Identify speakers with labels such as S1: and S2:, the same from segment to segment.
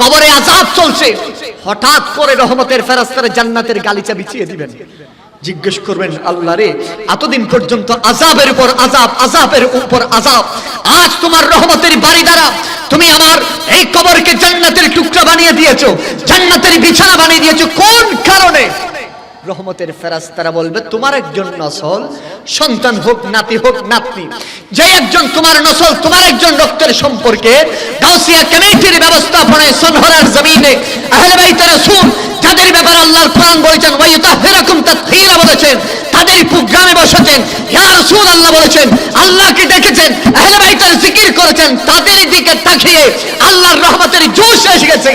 S1: কবরে আযাব চলছে, হঠাৎ করে রহমতের ফেরেশতারা জান্নাতের গালিচা বিছিয়ে দিবেন। জিজ্ঞেস করবেন, আল্লাহ রে, এতদিন পর্যন্ত আযাবের উপর আযাব, আযাবের উপর আযাব, আজ তোমার রহমতের বাড়ি দ্বারা তুমি আমার এই কবরকে জান্নাতের টুকরা বানিয়ে দিয়েছো, জান্নাতের বিছানা বানিয়ে দিয়েছো, কোন কারণে? রহমতের ফেরেশতারা বলবে, তোমার একজন নসল সন্তান হোক, নাতি হোক, নাতনি, যে একজন তোমার নসল, তোমার একজন রক্তের সম্পর্কে গাউসিয়া কমিটির ব্যবস্থাপনায় সোনহরার জমিনে আহলে বাইত রাসূল যাদের ব্যাপারে আল্লাহর কোরআন বলেছেন, ওয়ায়ুতাহহিরুকুম তাতহীরা বলেছেন, তাদের প্রোগ্রামে বসেছেন, ইয়া রাসূলুল্লাহ বলেছেন, আল্লাহকে ডেকেছেন, আহলে বাইতের জিকির করেছেন, তাদের দিকে তাকিয়ে আল্লাহর রহমতের জোশ এসে গেছে।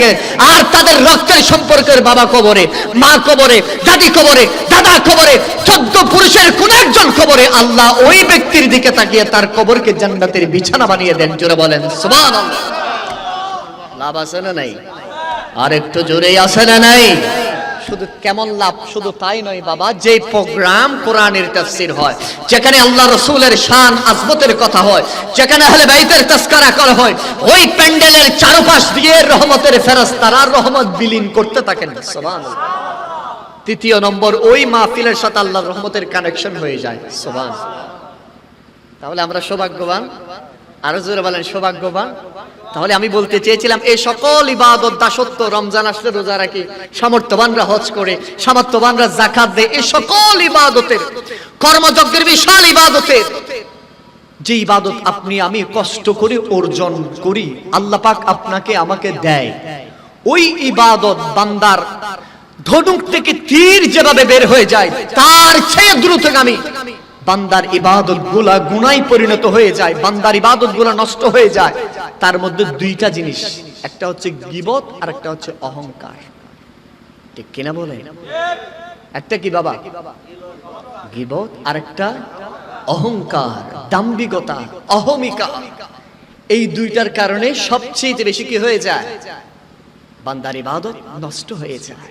S1: আর তাদের রক্তের সম্পর্কের বাবা কবরে, মা কবরে, দাদি কবরে, দাদা কবরে, 14 পুরুষের কোন একজন কবরে, আল্লাহ ওই ব্যক্তির দিকে তাকিয়ে তার কবরকে জান্নাতের বিছানা বানিয়ে দেন। জোরে বলেন সুবহানাল্লাহ। লাভ আছে না নাই? আর একটু জোরেই আছে না নাই? শুধু কেমন লাভ, শুধু তাই নয় বাবা, যে প্রোগ্রাম কোরআনের তাফসীর হয়, যেখানে আল্লাহ রাসূলের শান আজমতের কথা হয়, যেখানে আহলে বাইতের তাযকিরা করা হয়, ওই প্যান্ডেলের চারপাশ দিয়ে রহমতের ফেরেশতারা রহমত বিলীন করতে থাকেন। সুবহানাল্লাহ। তৃতীয় নম্বর, ওই মাহফিলের সাথে আল্লাহর রহমতের কানেকশন হয়ে যায়। সুবহানাল্লাহ। তাহলে আমরা সৌভাগ্যবান। আরো জোরে বলেন সৌভাগ্যবান। তাহলে আমি বলতে চেয়েছিলাম, এই সকল ইবাদত, দাসত্ব, রমজান আসলে রোজা রাখি, সামর্থ্যবানরা হজ করে, সামর্থ্যবানরা যাকাত দেয়, এই সকল ইবাদতের, কর্মযজ্ঞের বিশাল ইবাদতের যে ইবাদত আপনি আমি কষ্ট করে অর্জন করি, আল্লাহ পাক আপনাকে আমাকে দেয়, ওই ইবাদত বান্দার ধনুক থেকে তীর যেভাবে বের হয়ে যায়, তার চেয়ে দ্রুতগামী বান্দার ইবাদত গুলা গুনায় পরিণত হয়ে যায়, বান্দার ইবাদত গুলা নষ্ট হয়ে যায়। তার মধ্যে দুইটা জিনিস, একটা হচ্ছে গীবত আর একটা হচ্ছে অহংকার। ঠিক কিনা বলে? একটা কি বাবা? গীবত, আর একটা অহংকার, দাম্ভিকতা, অহমিকা। এই দুইটার কারণে সবচেয়ে বেশি কি হয়ে যায়? বান্দার ইবাদত নষ্ট হয়ে যায়।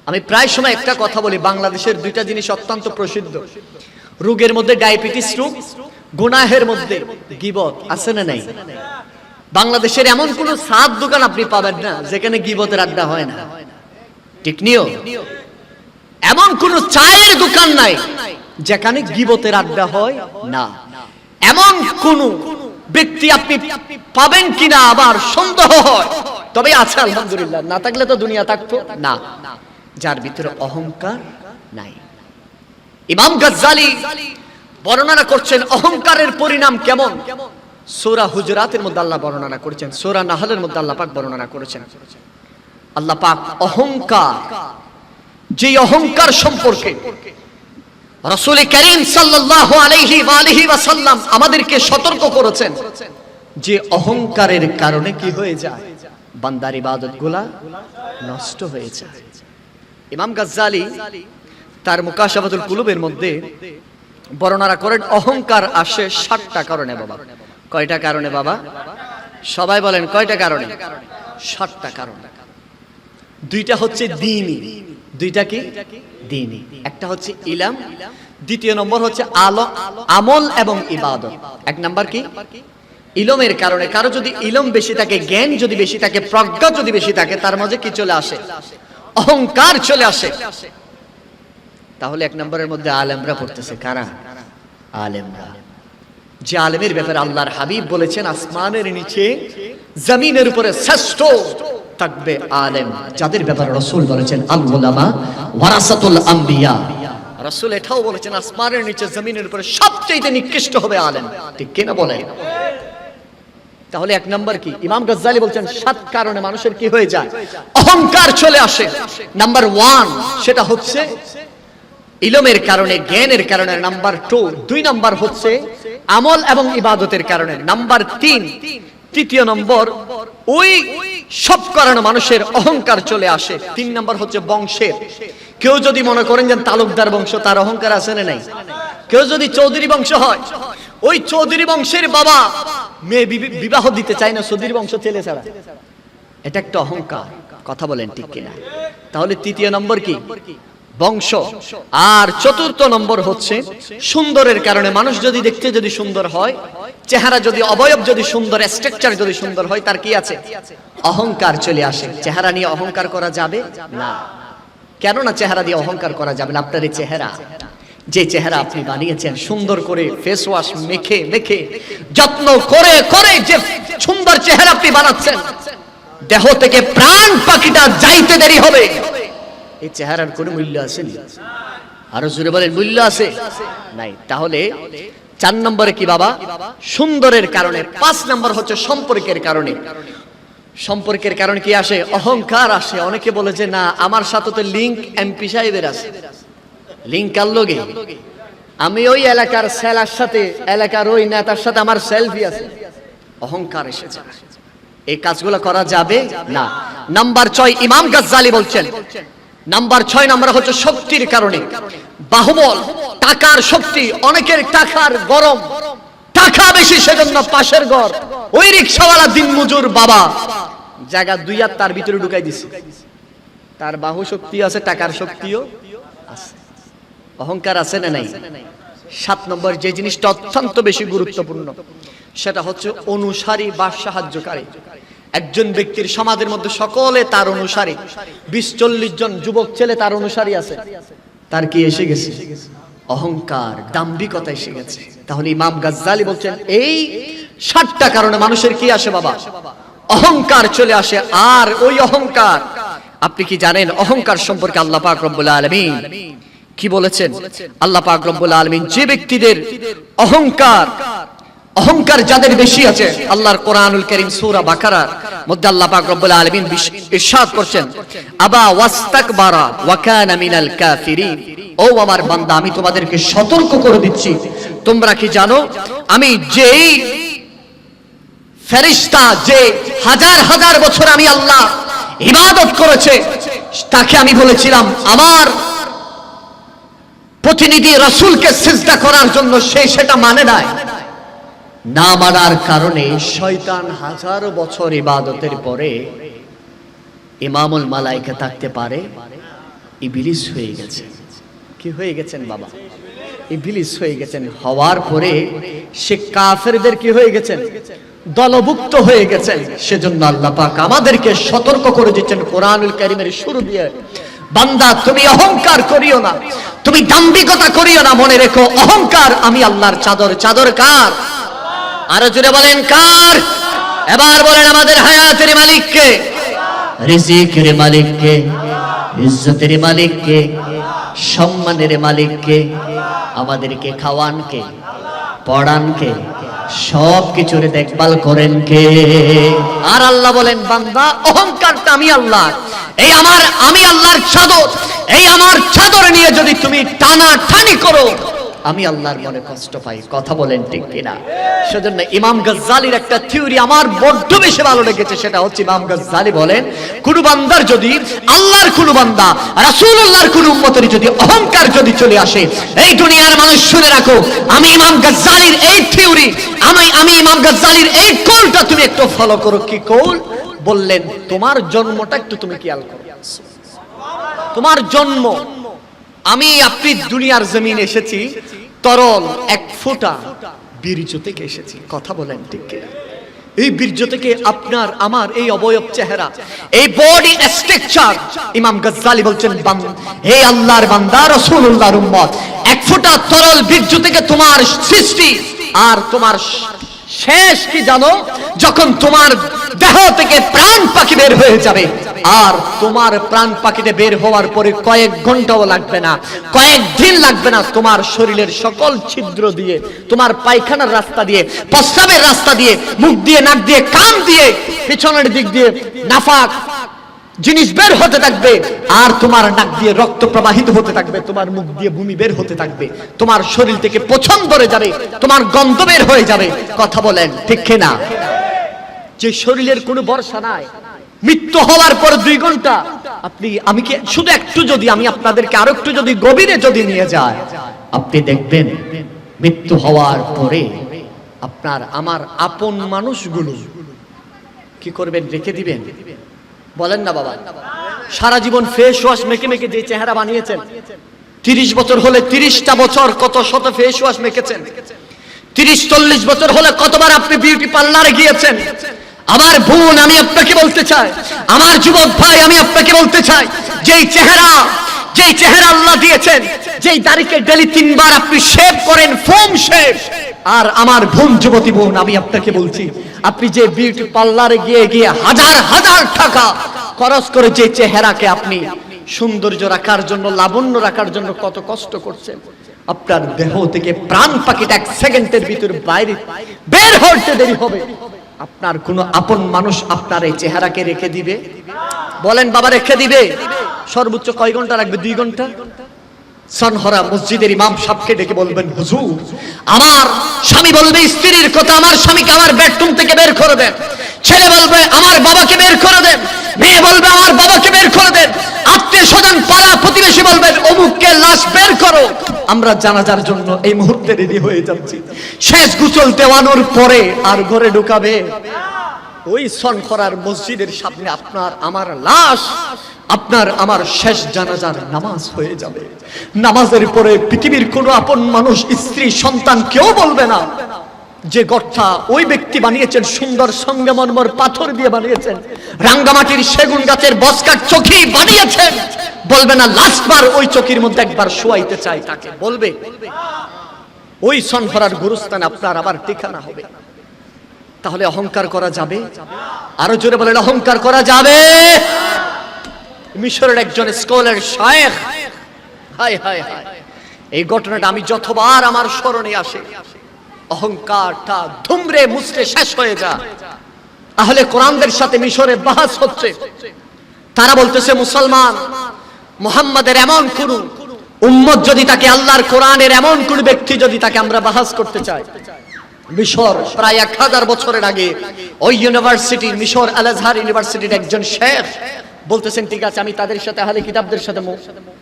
S1: আমি প্রায় সময় একটা কথা বলি, বাংলাদেশের দুইটা জিনিস অত্যন্ত প্রসিদ্ধ। রোগের মধ্যে ডায়াবেটিস রোগ, গুনাহের মধ্যে গীবত। আছে না নাই? বাংলাদেশের এমন কোন সাদ দোকান আপনি পাবেন না যেখানে গীবতের আড্ডা হয় না। ঠিক নিও। এমন কোন চায়ের দোকান নাই যেখানে গীবতের আড্ডা হয় না। এমন কোন ব্যক্তি আপনি পাবেন কিনা আবার সন্দেহ হয়, তবে আছে আলহামদুলিল্লাহ, না থাকলে তো দুনিয়া থাকতো না, যার ভিতরে অহংকার নাই। ইমাম গাজ্জালি বর্ণনা করছেন অহংকারের পরিণাম কেমন। সূরা হুজুরাতের মধ্যে আল্লাহ বর্ণনা করেছেন, সূরা নাহলের মধ্যে আল্লাহ পাক বর্ণনা করেছেন। আল্লাহ পাক অহংকার, যে অহংকার সম্পর্কে রাসূল কারীম সাল্লাল্লাহু আলাইহি ওয়া আলিহি ওয়াসাল্লাম আমাদেরকে সতর্ক করেছেন, যে অহংকারের কারণে কি হয়ে যায়? বান্দার ইবাদতগুলা নষ্ট হয়ে যায়। ইমাম গাজ্জালি তার মুকাশাফাতুল কুলুবের মধ্যে বর্ণনা করেন, অহংকার আসে 7টা কারণে বাবা। কয়টা কারণে বাবা? সবাই বলেন কয়টা কারণে? 7টা কারণে। দুইটা হচ্ছে দ্বীনি, দুইটা কি দ্বীনি, একটা হচ্ছে ইলম, দ্বিতীয় নম্বর হচ্ছে আমল এবং ইবাদত। এক নাম্বার কি? ইলমের কারণে। কারো যদি ইলম বেশি থাকে, জ্ঞান যদি বেশি থাকে, প্রজ্ঞা যদি বেশি থাকে, তার মাঝে কি চলে আসে? অহংকার চলে আসে। তাহলে এক নম্বরের মধ্যে আলেমরা পড়তেছে। কারা? আলেমরা। যে আলেমের ব্যাপারে আল্লাহর হাবিব বলেছেন, আসমানের নিচে জমিনের উপরে শ্রেষ্ঠ থাকবে আলেম, যাদের ব্যাপারে রাসূল বলেছেন আল উলামা ওয়ারাসাতুল আম্বিয়া। রাসূল এটাও বলেছেন, আসমানের নিচে জমিনের উপরে সবচেয়ে নিকৃষ্ট হবে আলেম। ঠিক কিনা বলেন? তাহলে এক নাম্বার কি? ইমাম গাজ্জালি বলছেন 7 কারণে মানুষের কি হয়ে যায়? অহংকার চলে আসে। নাম্বার 1 সেটা হচ্ছে ইলমের কারণে, জ্ঞানের কারণে। নাম্বার 2 নাম্বার হচ্ছে আমল এবং ইবাদতের কারণে। নাম্বার 3 তৃতীয় নম্বর, ওই সব কারণে মানুষের অহংকার চলে আসে। 3 নাম্বার হচ্ছে বংশের। কেউ যদি মনে করেন যে তালুকদার বংশ, তার অহংকার আছে না নাই? কেউ যদি চৌধুরী বংশ হয়, ওই চৌধুরী বংশের বাবা মেয়ে বিবাহ দিতে চায় না চৌধুরী বংশ ছেলে ছাড়া, এটা একটা অহংকার। কথা বলেন ঠিক কিনা? তাহলে তৃতীয় নম্বর কি? বংশ। আর চতুর্থ নম্বর হচ্ছে সুন্দরের কারণে। মানুষ যদি দেখতে যদি সুন্দর হয়, চেহারা যদি, অবয়ব যদি সুন্দর, স্ট্রাকচার যদি সুন্দর হয়, তার কি আছে? অহংকার চলে আসে। চেহারা নিয়ে অহংকার করা যাবে না। কেন না চেহারা দিয়ে অহংকার করা যাবে না? আপনার এই চেহারা, যে চেহারা আপনি বানিয়েছেন সুন্দর করে, ফেস ওয়াশ মেখে মেখে যত্ন করে করে যে সুন্দর চেহারা আপনি বানাচ্ছেন, দেহ থেকে প্রাণ পাখিটা যাইতে দেরি হবে। এই চেহারার কোনো মূল্য আছে? আরো জোরে বলেন, মূল্য আছে? নাই। তাহলে 4 নম্বরে কি বাবা? সুন্দরের কারণে। 5 নম্বর হচ্ছে সম্পর্কের কারণে। সম্পর্কের কারণে কি আসে? অহংকার আসে। অনেকে বলে যে না, আমার সাথে তো লিংক এমপি সাহেবের আছে। লিংক কার লগে? আমি ওই এলাকার সেলার সাথে, এলাকার ওই নেতার সাথে আমার সেলফি আছে। অহংকার এসেছে। এই কাজগুলো করা যাবে না। নাম্বার 6 ইমাম গাজ্জালি বলছেন, নাম্বার 6 নম্বর হচ্ছে শক্তির কারণে। বাহুবল, টাকার শক্তি। অনেকের টাকার গরম, টাকা বেশি, সেজন্য পাশের ঘর ওই রিকশাওয়ালা দিনমজুর বাবা জায়গা 2 হাত তার ভিতরে ঢুকাই দিছে। তার বাহু শক্তি আছে, টাকার শক্তিও আছে। অহংকার আছে না নাই? 7 নম্বর যে জিনিসটা অত্যন্ত বেশি গুরুত্বপূর্ণ, সেটা হচ্ছে অনুসারী বা সাহায্যকারী। একজন ব্যক্তির সমাজের মধ্যে সকলে তার অনুসারী, 20-40 জন যুবক ছেলে তার অনুসারী আছে, তার কি এসে গেছে? অহংকার, দাম্ভিকতা এসে গেছে। তাহলে ইমাম গাজ্জালি বলছেন এই 7টা কারণে মানুষের কি আসে বাবা? অহংকার চলে আসে। আর ওই অহংকার, আপনি কি জানেন অহংকার সম্পর্কে আল্লাহ পাক রব্বুল আলামিন কি বলেছেন? আল্লাহ পাক রব্বুল আলামিন যে ব্যক্তিদের অহংকার যাদের বেশি আছে, আল্লাহর কোরআনুল কারীম সূরা বাকারার মধ্যে আল্লাহ পাক রব্বুল আলামিন ইরশাদ করছেন, আবা ওয়াস্তাকবারা ওয়া কানা মিনাল কাফিরিন। ও আমার বান্দা, আমি তোমাদেরকে সতর্ক করে দিচ্ছি, তোমরা কি জানো আমি যেই ফেরেশতা যে হাজার হাজার বছর আমি আল্লাহ ইবাদত করেছে, তাকে আমি বলেছিলাম আমার প্রতিনিধি রাসূলকে সিজদা করার জন্য, সে সেটা মানে নাই। না মানার কারণে শয়তান হাজার বছর ইবাদতের পরে ইমামুল মালায়েকা থাকতে পারে ইবলিস হয়ে গেছে। কি হয়ে গেছেন বাবা? ইবলিস হয়ে গেছেন। হওয়ার পরে সে কাফেরদের কি হয়ে গেছেন? দলভুক্ত হয়ে গেছেন। সেজন্য আল্লাহ পাক আমাদেরকে সতর্ক করে দিচ্ছেন কোরআনুল কারীমের শুরু দিয়ে, বান্দা তুমি অহংকার করিও না, তুমি দাম্ভিকতা করিও না। মনে রেখো অহংকার আমি আল্লাহর চাদর। চাদর কার? আরো জোরে বলেন কার? এবার বলেন আমাদের হায়াতের মালিক কে? রিজিকের মালিক কে? ইজ্জতের মালিক কে? সম্মানের মালিক কে? আমাদেরকে খাওয়ান কে? পড়ান কে? সব কিছুর দেখভাল করেন কে? আর আল্লাহ বলেন বান্দা অহংকারটা আমি আল্লাহ, আমি আল্লাহর চাদর, এই আমার চাদর নিয়ে যদি তুমি টানা টানি করো, আমি আল্লাহর মনে কষ্ট পাই। কথা বলেন ঠিক কিনা? সেজন্য ইমাম গাজ্জালির একটা থিওরি আমার বড্ড বেশি ভালো লেগেছে। সেটা হচ্ছে ইমাম গাজ্জালি বলেন, কোন বান্দার যদি, আল্লাহর কোন বান্দা, রাসূলুল্লাহর কোন উম্মতের যদি অহংকার যদি চলে আসে, এই দুনিয়ার মানুষ শুনে রাখো, আমি ইমাম গাজ্জালির এই থিওরি, আমি ইমাম গাজ্জালির এই কৌলটা তুমি একটু ফলো করো। কি কৌল? বললেন তোমার জন্মটা একটু তুমি খেয়াল করো। তোমার জন্ম, আপনি দুনিয়ার জমিনে এসেছি তরল 1 ফোঁটা বীর্য থেকে এসেছি। কথা বলেন ঠিক কিনা? এই বীর্য থেকে আপনার আমার এই অবয়ব, চেহারা, এই বডি স্ট্রাকচার। ইমাম গাজ্জালি বলছেন, হে আল্লাহর বান্দা, রাসূলুল্লাহর উম্মত, 1 ফোঁটা তরল বীর্য থেকে তোমার সৃষ্টি। আর তোমার শেষ কি জানো? যখন তোমার দেহ থেকে প্রাণ পাখি বের হয়ে যাবে, আর তোমার প্রাণ পাখিতে বের হওয়ার পরে কয়েক ঘন্টাও লাগবে না, কয়েকদিন লাগবে না, তোমার শরীরের সকল ছিদ্র দিয়ে, তোমার পায়খানার রাস্তা দিয়ে, প্রস্রাবের রাস্তা দিয়ে, মুখ দিয়ে, নাক দিয়ে, কান দিয়ে, পিছনের দিক দিয়ে নাফাক জিনিস বের হতে থাকবে, আর তোমার নাক দিয়ে রক্ত প্রবাহিত হতে থাকবে, তোমার মুখ দিয়ে বমি বের হতে থাকবে, তোমার শরীর থেকে পচন ধরে যাবে, তোমার গন্ধ বের হয়ে যাবে। কথা বলেন ঠিক কিনা? যে শরীরের কোনো ভরসা নাই, মৃত্যু হওয়ার পর 2 ঘন্টা আমি কি শুধু একটু, যদি আমি আপনাদেরকে আরো একটু যদি গভীরে যদি নিয়ে যায়, আপনি দেখবেন মৃত্যু হওয়ার পরে আপনার আমার আপন মানুষগুলো কি করবেন? রেখে দিবেন? বলেন না বাবা। সারা জীবন ফেস ওয়াশ মেখে মেখে যে চেহারা বানিয়েছেন, 30 বছর হলে 30টা বছর কত শত ফেস ওয়াশ মেখেছেন, 30-40 বছর হলে কতবার আপনি বিউটি পার্লারে গিয়েছেন? আমার বোন, আমি আপনাকে বলতে চাই, আমার যুবক ভাই, আমি আপনাকে বলতে চাই, যেই চেহারা আল্লাহ দিয়েছেন, যেই দাড়িকে ডেলি 3 বার আপনি শেভ করেন, ফোম শেভ, আর আমার বোন, যুবতী বোন, আমি আপনাকে বলছি, আপনি যে বিউটি পার্লারে গিয়ে হাজার হাজার টাকা খরচ করে যে চেহারাকে আপনি সৌন্দর্য রাখার জন্য, লাবণ্য রাখার জন্য কত কষ্ট করছেন, আপনার দেহ থেকে প্রাণ পাখিটা 1 সেকেন্ডের ভিতরে বাইরে বের হতে দেরি হবে। আপনার কোন আপন মানুষ আপনার এই চেহারাকে রেখে দিবে? বলেন বাবা, রেখে দিবে? সর্বোচ্চ কয় ঘন্টা রাখবে? 2 ঘন্টা। সনহরা মসজিদের ইমাম সাহেবকে ডেকে বলবেন, হুজুর, আমার স্বামী বলবে স্ত্রীর কথা, আমার স্বামীকে আমার বেডরুম থেকে বের করে দেন। ছেলে বলবে আমার বাবাকে বের করে দেন, মেয়ে বলবে আমার বাবাকে বের করে দেন, আত্মীয় স্বজন পাড়া প্রতিবেশী বলবেন অমুককে লাশ বের করো। আমরা জানাজার জন্য এই মুহূর্তে রেডি হয়ে যাচ্ছি। শেষ গোসল দেওয়ানোর পরে আর ঘরে ঢুকাবে ওই সনখরার মসজিদের সামনে আপনার আমার লাশ, আপনার আমার শেষ জানাজার নামাজ হয়ে যাবে। নামাজের পরে পৃথিবীর কোনো আপন মানুষ, স্ত্রী, সন্তান কেউ বলবে না যে গর্থা ওই ব্যক্তি বানিয়েছেন, সুন্দর সঙ্গে মর্মর পাথর দিয়ে বানিয়েছেন, রাঙ্গামাটির সেগুন গাছের বসকার চকি বানিয়েছেন, বলবে না লাস্টবার ওই চকির মধ্যে একবার শোয়াইতে চাই তাকে, বলবে। ওই সনখরার গুরুস্থানে আপনার আবার ঠিকানা হবে। তাহলে অহংকার করা যাবে? আরো জোরে বলেন, অহংকার করা যাবে? মিশরের একজন স্কলার শায়েখ, হায় হায় হায়, এই ঘটনাটা আমি যতবার আমার স্মরণে আসে, অহংকারটা ধুমরে মুছড়ে শেষ হয়ে যায়। আহলে কোরআনদের সাথে মিশরে বাহাস হচ্ছে। তারা বলতেছে, মুসলমান মুহাম্মাদের এমন কোন উম্মত যদি তাকে, আল্লাহর কোরআনের এমন কোন ব্যক্তি যদি তাকে আমরা বাহাস করতে চাই। মিশর প্রায় 1000 বছরের আগে ওই ইউনিভার্সিটি, মিশর আল আজহার ইউনিভার্সিটির একজন শেখ বলতেছেন, ঠিক আছে, আমি তাদের সাথে, আহলে কিতাবদের সাথে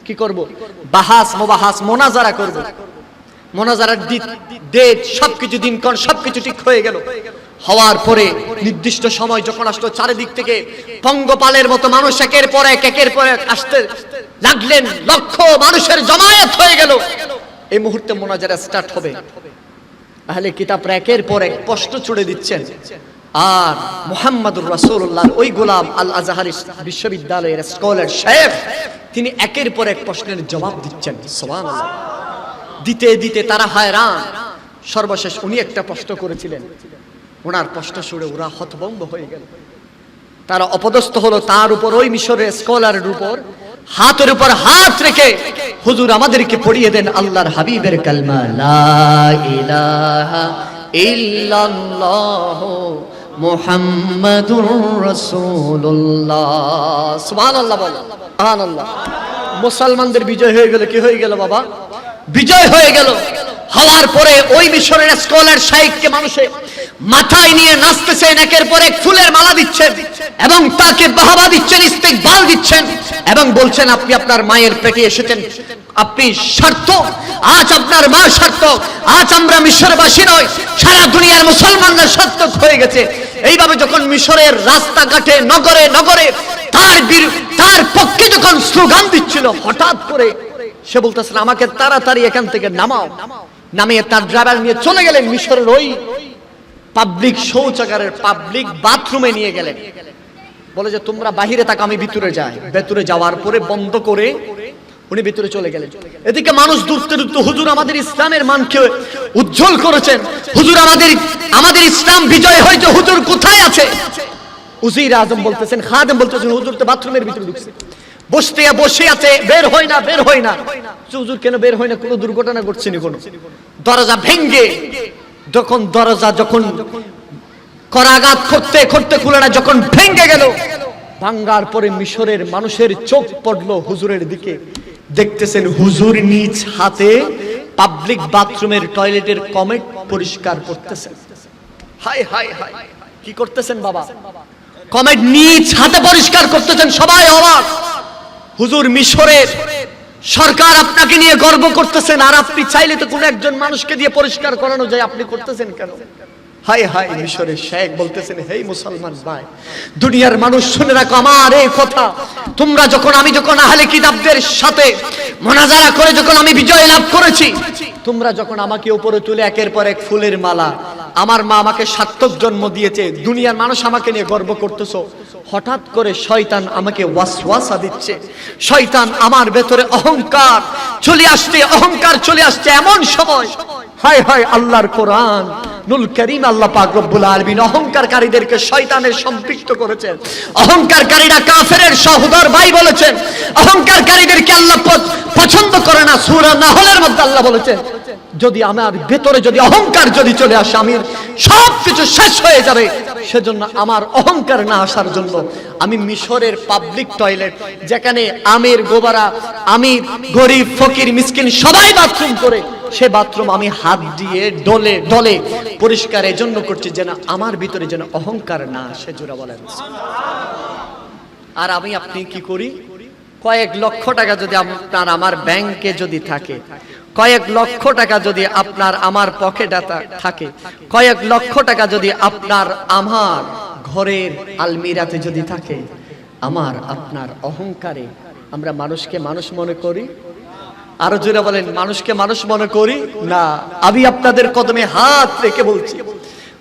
S1: কি করব? বাহাস, মুবাহাস, মোনাজারা করব। মোনাজারার ডেট সবকিছু, দিনক্ষণ সবকিছু ঠিক হয়ে গেল। হওয়ার পরে নির্দিষ্ট সময় যখন আসলো, চারিদিক থেকে পঙ্গপালের মতো মানুষ একের পর এক আসতে লাগলেন, লক্ষ মানুষের জমায়েত হয়ে গেল। এই মুহূর্তে মোনাজারা স্টার্ট হবে। আহলে কিতাবরা একের পর এক প্রশ্ন ছুড়ে দিচ্ছেন, আর মুহাম্মদুর রাসূলুল্লাহর ওই গোলাম আল আজহারি বিশ্ববিদ্যালয়ের স্কলার শেখ, তিনি একের পর এক প্রশ্নের জবাব দিচ্ছেন। সুবহানাল্লাহ। দিতে দিতে তারা হায়রান। সর্বশেষ উনি একটা প্রশ্ন করেছিলেন, ওনার প্রশ্ন শুনে ওরা হতভম্ব হয়ে গেল। তারা অপদস্থ হলো তার উপর, ওই মিশরের স্কলারের উপর হাতের উপর হাত রেখে, হুজুর আমাদেরকে পড়িয়ে দেন আল্লাহর হাবিবের কালমা, লা ইলাহা ইল্লাল্লাহ মুহাম্মাদুর রাসূলুল্লাহ। সুবহানাল্লাহ বল, সুবহানাল্লাহ। মুসলমানদের বিজয় হয়ে গেল। কি হয়ে গেল বাবা? বিজয় হয়ে গেল। হওয়ার পরে ওই মিশরের স্কলার শাইখকে মানুষে মাথায় নিয়ে নাচতেছেন, একের পর এক ফুলের মালা দিচ্ছেন এবং তাকে বাহবা দিচ্ছেন, ইস্তেকবাল দিচ্ছেন এবং বলছেন, আপনি আপনার মায়ের পেটে এসেছেন, আপনি সার্থক, আজ আপনার মা সার্থক, আজ আমরা মিশরবাসী নয়, সারা দুনিয়ার মুসলমানরা সার্থক হয়ে গেছে। এইভাবে যখন মিশরের রাস্তাঘাটে, নগরে নগরে তার পক্ষে যখন স্লোগান দিচ্ছিল, হঠাৎ করে সে বলতেছিল, আমাকে তাড়াতাড়ি এখান থেকে নামাও। নামিয়ে তার ড্রাইভার নিয়ে চলে গেলেন মিশরের ওই পাবলিক শৌচাগারের, পাবলিক বাথরুমে নিয়ে গেলেন। বলে যে তোমরা বাহিরে থাকো, আমি ভিতরে যাই। ভেতরে যাওয়ার পরে বন্ধ করে উনি ভিতরে চলে গেলেন। এদিকে মানুষ দূরতে দূরতে, হুজুর আমাদের ইসলামের মানকে উজ্জ্বল করেছেন, হুজুর আমাদের ইসলাম বিজয় হয়েছে, হুজুর কোথায় আছে? উজির আজম বলতেছেন, খাদেম বলতেছেন, হুজুর তো বাথরুমের ভিতরে ঢুকছে, বসে আছে, বের হয় না, বের হয় না। হুজুর কেন বের হয় না? কোনো দুর্ঘটনা ঘটছেনি? কোনো দরজা ভেঙ্গে, দরজা যখন করাঘাত করতে করতে খুলে না, যখন ভেঙ্গে গেল, ভাঙ্গার পরে মিশরের মানুষের চোখ পড়লো হুজুরের দিকে। দেখতেছেন হুজুর নিজ হাতে পাবলিক বাথরুমের, টয়লেটের কমেট পরিষ্কার করতেছেন। হায় হায় হায়, কি করতেছেন বাবা? কমেট নিজ হাতে পরিষ্কার করতেছেন। সবাই অবাক। হুজুর, মিশরের সরকার আপনাকে নিয়ে গর্ব করতেছেন, আর আপনি চাইলে তো কোনো একজন মানুষকে দিয়ে পরিষ্কার করানো যায়, আপনি করতেছেন কেন? হায় হায়। মিশরের শেখ বলতেছেন, হে মুসলমান ভাই, দুনিয়ার মানুষ শুনে রাখো আমার এই কথা। আমি যখন আহলে কিতাবদের সাথে মুনাজারা করে যখন আমি বিজয় লাভ করেছি, তোমরা যখন আমাকে উপরে তুলে একের পর এক ফুলের মালা, আমার মা আমাকে সার্থক জন্ম দিয়েছে, দুনিয়ার মানুষ আমাকে নিয়ে গর্ব করতেছো, হঠাৎ করে শয়তান আমাকে ওয়াসওয়াসা দিচ্ছে, শয়তান আমার ভেতরে অহংকার চলে আসছে এমন সময়, হায় হায়, আল্লাহর কোরআন নুল করিম আল্লাহ পাক রব্বুল আলামিন অহংকারকারীদেরকে শয়তানের সম্পৃক্ত করেছেন। অহংকারকারীরা কাফেরের সহোদর ভাই বলেছেন। অহংকারকারীদেরকে আল্লাহ পছন্দ করে না। সূরা নাহলের মধ্যে আল্লাহ বলেছেন, যদি আমার ভেতরে যদি অহংকার যদি চলে আসে, আমি সবকিছু শেষ হয়ে যাবে। সেজন্য আমার অহংকার না আসার জন্য আমি মিশরের পাবলিক টয়লেট, যেখানে আমির গোবারা, আমির গরিব ফকির মিসকিন সবাই বাথরুম করে, সে বাথরুম আমি হাত দিয়ে ডলে ডলে পরিষ্কার এই জন্য করছি যেন আমার ভিতরে যেন অহংকার না আসে। জোরা বলেন। আর আমি আপনি কি করি? কয়েক লক্ষ টাকা যদি আপনার আমার ব্যাংকে যদি থাকে, কয়েক লক্ষ টাকা যদি আপনার আমার পকেটে থাকে, কয়েক লক্ষ টাকা যদি আপনার আমার ঘরের আলমিরাতে যদি থাকে, আমার আপনার অহংকারে আমরা মানুষকে মানুষ মনে করি। আরো জোরে বলেন, মানুষকে মানুষ মনে করি না। আমি আপনাদের কদমে হাত রেখে বলছি,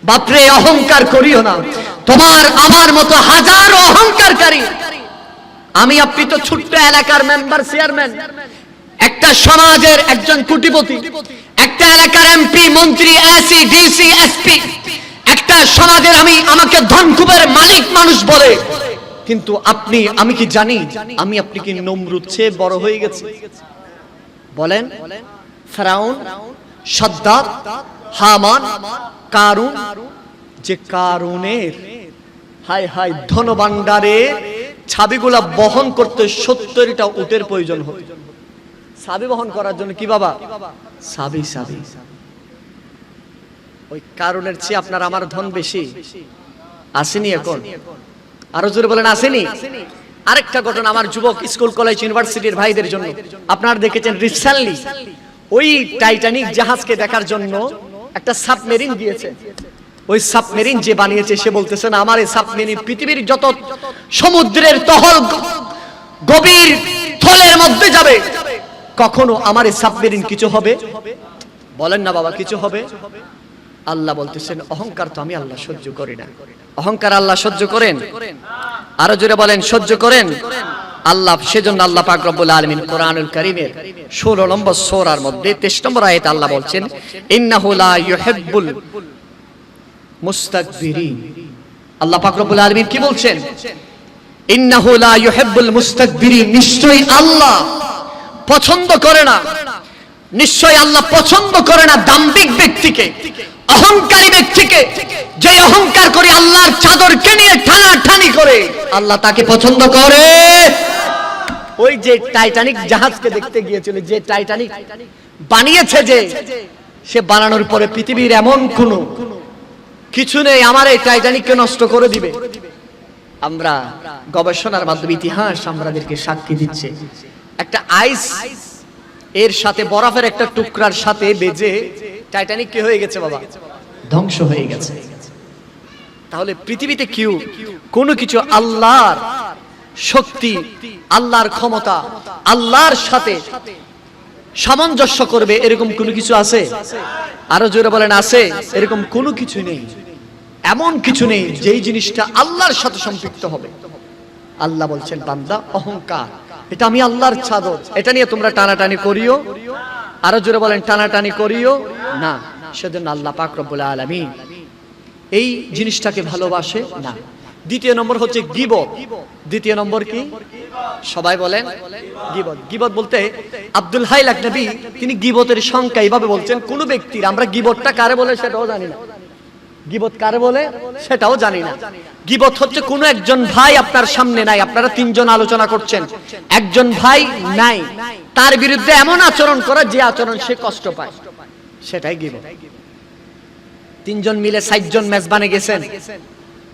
S1: বাপরে অহংকার করিও না। তোমার আমার মতো হাজারো অহংকারকারী, আমি আপনি তো ছোট্ট এলাকার মেম্বার, চেয়ারম্যান, একটা সমাজের একজন কোটিপতি, একটা এলাকার এমপি, মন্ত্রী, এসি, ডিসি, এসপি, একটা সমাজের আমাকে ধনকুবের মালিক মানুষ বলে, কিন্তু আমি কি জানি আমি আপনি কি নমরুদ চেয়ে বড় হয়ে গেছি? বলেন, ফেরাউন, সাদ্দাত, হামান, কারুন, যে কারুনের হায় হায় ধনভাণ্ডারের চাবিগুলা বহন করতে 70টা উটের প্রয়োজন হয়। চাবি বহন করার জন্য কি বাবা? চাবি। ওই কারণের চেয়ে আপনার আমার ধন বেশি আসেনি এখন? আরো জোরে বলেন, আসেনি? আরেকটা ঘটনা আমার যুবক স্কুল কলেজ ইউনিভার্সিটির ভাইদের জন্য। আপনারা দেখেছেন রিসেন্টলি ওই টাইটানিক জাহাজকে দেখার জন্য একটা সাবমেরিন দিয়েছে। ওই সাবমেরিন যে বানিয়েছে সে বলতেছেন, আমার এই সাবমেরিন পৃথিবীর যত সমুদ্রের তহল গভীর থলের মধ্যে যাবে, কখনো আমার এই সাবমেরিন কিছু হবে? বলেন না বাবা, কিছু হবে? আল্লাহ বলতেছেন, অহংকার তো আমি আল্লাহ সহ্য করি না। অহংকার আল্লাহ সহ্য করেন? আরো জোরে বলেন, সহ্য করেন আল্লাহ। সেজন্য আল্লাহ পাক রব্বুল আলামিন কোরআনুল কারীমের 16 নম্বর সূরার মধ্যে 23 নম্বর আয়াতে আল্লাহ বলছেন, ইন্নাহু লা ইউহিব্বুল মুস্তাকবিরিন। আল্লাহ পাক রব্বুল আলামিন কি বলছেন? ইন্নাহু লা ইউহিব্বুল মুস্তাকবিরিন। নিশ্চয়ই আল্লাহ পছন্দ করে না, নিশ্চয়ই আল্লাহ পছন্দ করে না দাম্ভিক ব্যক্তিকে, অহংকারী ব্যক্তিকে। যে অহংকার করে আল্লাহর চাদরকে নিয়ে টানাটানি করে, আল্লাহ তাকে পছন্দ করে। ওই যে টাইটানিক জাহাজকে দেখতে গিয়েছিল, যে টাইটানিক বানিয়েছে, যে সে বানানোর পরে পৃথিবীর এমন কোনো কিছু নেই আমার এই টাইটানিককে নষ্ট করে দিবে। আমরা গবেষণার মাধ্যমে ইতিহাস আমাদেরকে সাক্ষী দিচ্ছে, একটা আইস এর সাথে বরফের একটা টুকরার সাথে বেজে টাইটানিক কি হয়ে গেছে বাবা? ধ্বংস হয়ে গেছে। তাহলে পৃথিবীতে কেউ কোনো কিছু আল্লাহর শক্তি, আল্লাহর ক্ষমতা, আল্লাহর সাথে সামঞ্জস্য করবে এরকম কোনো কিছু আছে? আরো জোরে বলেন, আছে? এরকম কোনো কিছু নেই, এমন কিছু নেই যেই জিনিসটা আল্লাহর সাথে সম্পৃক্ত হবে। আল্লাহ বলছেন, বান্দা অহংকার এটা আমি আল্লাহর চাদর, এটা নিয়ে তোমরা টানাটানি করিও। আরো জোরে বলেন, টানাটানি করিও না। সেজন্য আল্লাহ পাক রব্বুল আলামিন এই জিনিসটাকে ভালোবাসে না। দ্বিতীয় নম্বর হচ্ছে গীবত। দ্বিতীয় নম্বর কি? সবাই বলেন, গীবত। গীবত বলতে আব্দুল হাই লাকনবী তিনি গীবতের সংখ্যা এইভাবে বলছেন, কোন ব্যক্তির, আমরা গীবতটা কারে বলে সেটাও জানি না, গীবত কারে বলে সেটাও জানি না। গীবত হচ্ছে কোন একজন ভাই আপনার সামনে নাই, আপনারা তিনজন আলোচনা করছেন, একজন ভাই নাই, তার বিরুদ্ধে এমন আচরণ করা যে আচরণ সে কষ্ট পায়, সেটাই গীবত। তিনজন মিলে 60 জন মেজবানে গেছেন,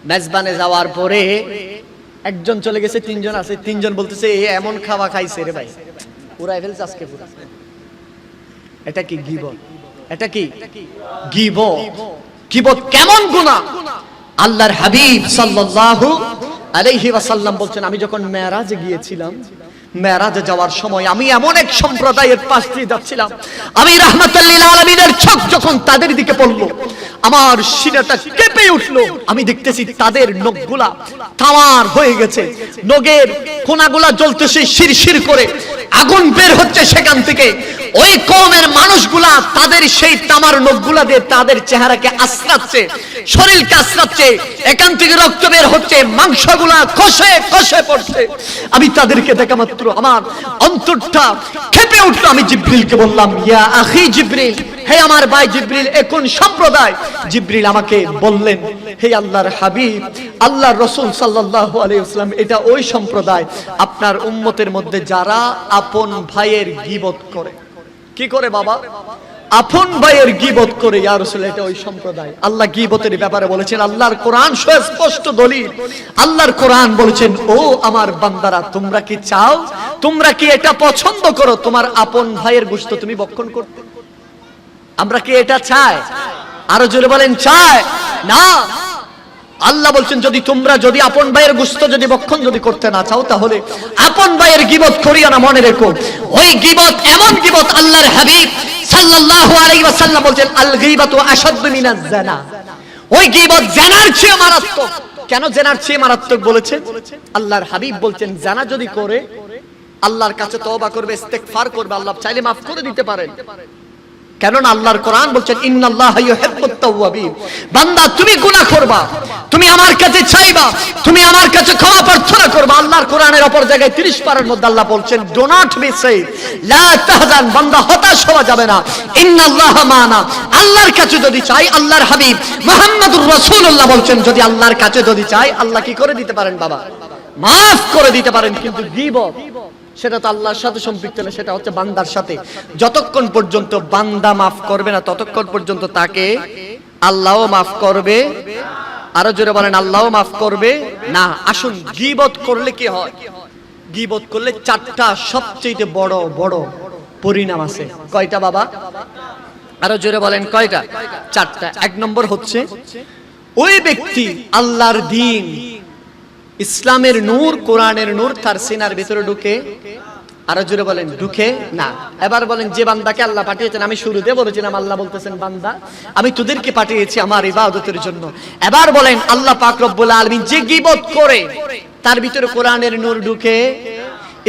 S1: মেজবানে যাওয়ার পরে একজন চলে গেছে, তিনজন আছে, তিনজন বলতেছে এ এমন খাওয়া খাইছে রে ভাই, পুরাই ফেলছে আজকে পুরা। এটা কি গীবত? এটা কি গীবত? গীবত কেমন গুনাহ? আল্লাহর হাবিব সাল্লাল্লাহু আলাইহি ওয়াসাল্লাম বলছেন, আমি যখন মেরাজে গিয়েছিলাম, মেরাজে যাওয়ার সময় আমি এমন এক সম্প্রদায়ের পাশ দিয়ে যাচ্ছিলাম, আমি রাহমাতুল লিল আলামিনের চোখ যখন তাদের দিকে পড়ল, আমার সিনাটা কেঁপে উঠলো। আমি দেখতেছি তাদের নখগুলা তামার হয়ে গেছে, নখের কোনাগুলা জ্বলতেছে শিরশির করে, আগুন বের হচ্ছে সেখান থেকে। ওই কওমের মানুষগুলা তাদের সেই তামার নখগুলা দিয়ে তাদের চেহারাকে আশ্রাচ্ছে, শরীরকে আশ্রাচ্ছে, এখান থেকে রক্ত বের হচ্ছে, মাংসগুলা কষে কষে পড়ছে। আমি তাদেরকে দেখা মাত্র আমার অন্তরটা কেঁপে উঠলো। আমি জিবরিলকে বললাম, ইয়া আখি জিবরিল, হে আমার ভাই জিবরিল, এ কোন সম্প্রদায়? জিবরিল আমাকে বললেন, হে আল্লাহর হাবিব, আল্লাহর রাসূল সাল্লাল্লাহু আলাইহি ওয়াসাল্লাম, এটা ওই সম্প্রদায় আপনার উম্মতের মধ্যে যারা আপন ভাইয়ের গীবত করে। কি করে বাবা? আপন ভাইয়ের গীবত করে। ইয়া রাসূল, এটা ওই সম্প্রদায়। আল্লাহ গীবতের ব্যাপারে বলেছেন, আল্লাহর কোরআন সুস্পষ্ট দলিল। আল্লাহর কোরআন বলেছেন, ও আমার বান্দারা, তোমরা কি চাও, তোমরা কি এটা পছন্দ করো তোমার আপন ভাইয়ের গোশত তুমি ভক্ষণ করতে? আমরা কি এটা চাই? আরো জোরে বলেন, চাই না? আল্লাহ বলছেন, যদি আপন ভাইয়ের গোশত যদি ভক্ষণ যদি করতে না চাও, তাহলে আপন ভাইয়ের গীবত করিও না। মনে রেখো, ওই গীবত এমন গীবত, আল্লাহর হাবিব সাল্লাল্লাহু আলাইহি ওয়াসাল্লাম বলেন, আল গীবাতু আশাদ্দু মিনাজ জিনা। ওই গীবত জিনার চেয়ে মারাত্মক। কেন জিনার চেয়ে মারাত্মক বলেছেন? আল্লাহর হাবিব বলছেন, জিনা যদি করে আল্লাহর কাছে তওবা করবে, ইস্তেগফার করবে, আল্লাহ চাইলে maaf করে দিতে পারেন। কেননা আল্লাহর কোরআন বলছেন, ইন্নাল্লাহা ইউহিব্বুত তাওয়াবিন। বান্দা, তুমি গুনাহ করবা, তুমি আমার কাছে চাইবা, তুমি আমার কাছে ক্ষমা প্রার্থনা করবা। আল্লাহর কোরআনের অপর জায়গায় 30 পারার মধ্যে আল্লাহ বলছেন, ডু নট বি সৈড, লা তাহজান। বান্দা, হতাশ হওয়া যাবে না। ইন্নাল্লাহা মানা। আল্লাহর কাছে যদি চাই, আল্লাহর হাবিব মুহাম্মদুর রাসূলুল্লাহ বলছেন, যদি আল্লাহর কাছে যদি চাই, আল্লাহ কি করে দিতে পারেন বাবা? maaf করে দিতে পারেন। কিন্তু গীবত, সেটা তো আল্লাহর সাথে সম্পৃক্ত না, সেটা হচ্ছে বান্দার সাথে। যতক্ষণ পর্যন্ত বান্দা মাফ করবে না, ততক্ষণ পর্যন্ত তাকে আল্লাহও মাফ করবে। আরো জোরে বলেন, আল্লাহও মাফ করবে না। আসুন, গীবত করলে কি হয়? গীবত করলে 4টা সবচেয়ে বড় বড় পরিণাম আছে। কয়টা বাবা? আরো জোরে বলেন, কয়টা? 4টা। 1 নম্বর হচ্ছে, ওই ব্যক্তি আল্লাহর দ্বীন, ইসলামের নূর, কোরআনের নূর তার সিনার ভিতরে ঢুকে। আরো জোরে বলেন, ঢুকে না। এবার বলেন, যে বান্দাকে আল্লাহ পাঠিয়েছেন, আমি শুরুতে বলেছিলাম, আল্লাহ বলতেছেন, বান্দা, আমি তোদেরকে পাঠিয়েছি আমার ইবাদতের জন্য। এবার বলেন, আল্লাহ পাক রব্বুল আলামিন যে গীবত করে তার ভিতরে কোরআনের নূর ঢুকে,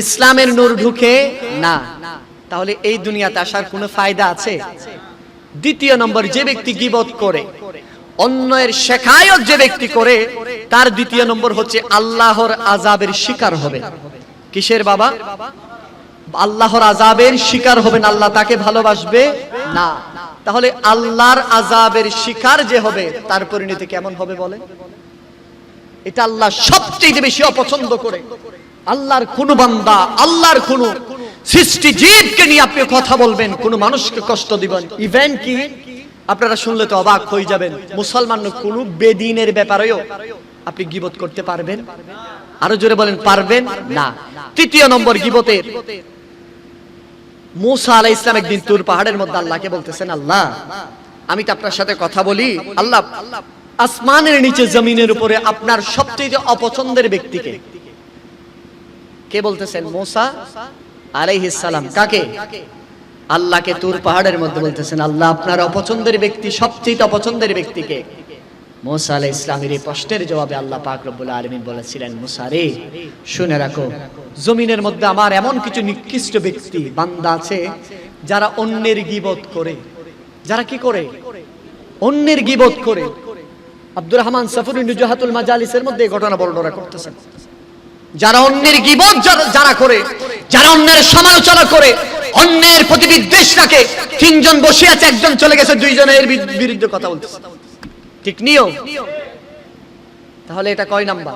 S1: ইসলামের নূর ঢুকে না, তাহলে এই দুনিয়াতে আসার কোনো ফায়দা আছে? 2 নম্বর, যে ব্যক্তি গীবত করে, অন্যের শেখায়ত যে ব্যক্তি করে, তার 2 নম্বর হচ্ছে আল্লাহর আযাবের শিকার হবে। কিসের বাবা? আল্লাহর আযাবের শিকার হবেন। আল্লাহ তাকে ভালোবাসবে না। তাহলে আল্লাহর আযাবের শিকার যে হবে, তার পরিণতি কেমন হবে বলে? এটা আল্লাহ সবচেয়ে বেশি অপছন্দ করে। আল্লাহর কোন বান্দা, আল্লাহর কোন সৃষ্টি জীবকে নিয়ে আপনি কথা বলবেন, কোন মানুষকে কষ্ট দিবেন, ইভেন কি আপনারা শুনলে তো অবাক হয়ে যাবেন, মুসলমান কোন বেদিনের ব্যাপারেও আপনি গীবত করতে পারবেন? আরো জোরে বলেন, পারবেন না। 3 নম্বর গীবতের, মুসা আলাইহিস সালাম একদিন তুর পাহাড়ের মধ্যে আল্লাহকে বলতেছেন, আল্লাহ, আমি তো আপনার সাথে কথা বলি, আল্লাহ, আসমানের নিচে জমিনের উপরে আপনার সবচেয়ে অপছন্দের ব্যক্তিকে কে বলতেছেন? মুসা আলাইহিস সালাম। কাকে? আল্লাহকে তুর পাহাড়ের মধ্যে বলতেছেন, আল্লাহ, আপনার অপছন্দের ব্যক্তি, সবচেয়ে অপছন্দের ব্যক্তিকে। মুসা আলাইহিস সালামের এই প্রশ্নের জবাবে আল্লাহ পাক রব্বুল আলামিন বলেছিলেন, মুসা রে, শুনে রাখো, জমিনের মধ্যে আমার এমন কিছু নিকৃষ্ট ব্যক্তি, বান্দা আছে, যারা অন্যের গীবত করে। যারা কি করে? অন্যের গীবত করে। আব্দুর রহমান সাফুরি নুজহাতুল মাজালিসের মধ্যে এই ঘটনা বর্ণনা করতেছেন। যারা অন্যের গীবত যারা করে, যারা অন্যের সমালোচনা করে, অন্যের প্রতি বিদ্বেষ রাখে। 3 জন বসে আছে, একজন চলে গেছে, 2 জনের বিরুদ্ধে কথা বলতেছে। ঠিক নিও? তাহলে এটা কয় নাম্বার?